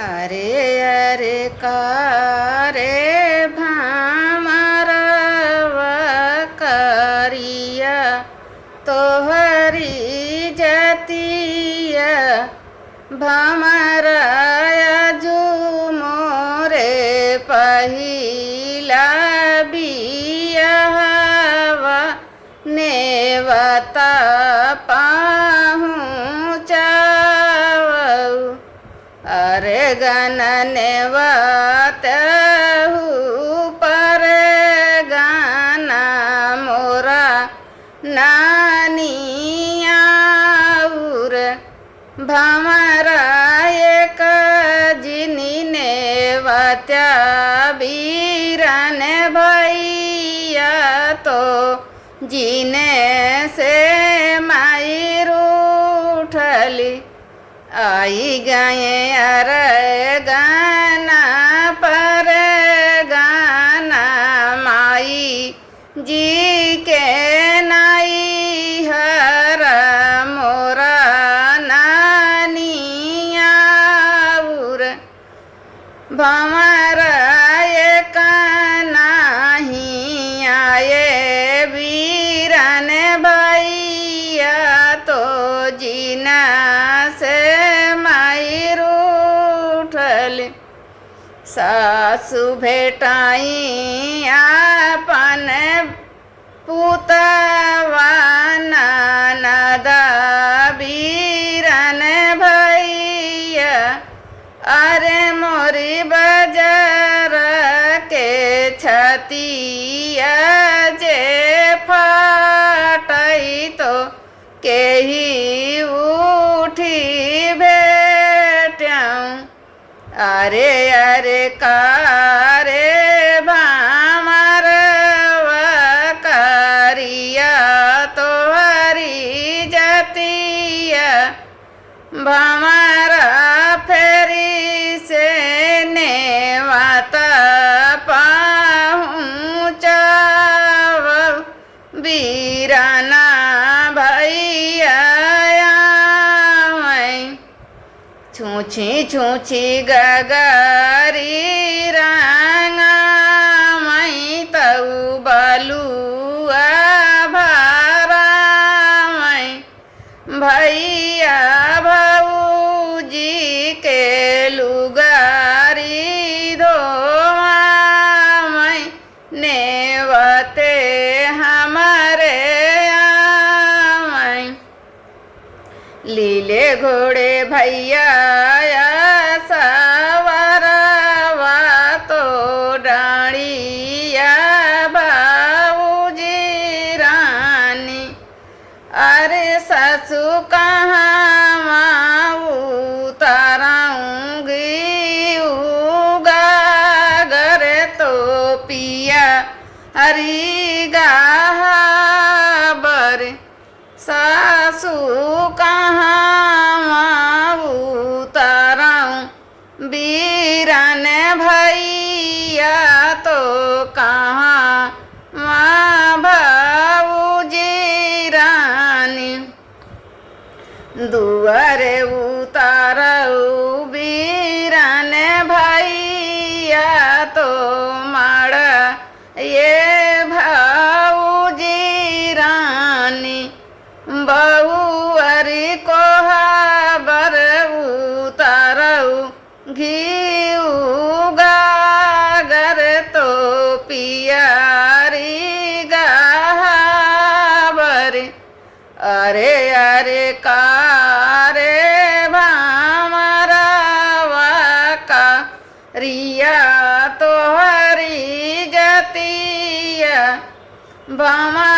अरे अरे कारे भामरवा करिया तोहरी जतिया भमराया झूमोरे पहिला बियाहवा नेवता पहुँचावऊ अरे गननेवतहु पर गाना मोरा नानियाउर भमरायक जिनी नेवत्या बीरन भैया तो जीने से माई रूठली आई गए अरे गाना पर गाना माई जी के नाई हर मोरा नानियाउर भमरायक नाही आए वीरन भैया तो जीना से माई रूठल सासु भेटाई आपन पुतवा ननदा वीरन भैया अरे मोरी बजार के छतिया जे फाटई तो केही उठी भेट्याऊँ अरे अरे कारे भामरवा करिया तोहरी जतिया भमरा फेरी से नेवता पहुँचावऊ बीराना भैया छूछी छूछी गगरी रंगा मई तऊ बलुआ भरा मई भैया भौजी के लुगारी धोवा मई नेवते हमारे आमई लीले घोड़े भैया सवरवा तो डाड़िया भाऊजी रानी अरे ससु कहाँ उतराऊँगी उगागर तो पिया हरी गाबर सासू कहाँ उतराऊँ बीरन भैया तो कहाँ माँ भाऊजी रानी दुआरे उतारऊ बीरन भैया तो माड़ा ये भाऊजी रानी बहुअरी कोहाबर उतारऊ घीऊ गागर तो पियारी गाबर अरे अरे कारे भामरवा का रिया तोहरी जतिया भमा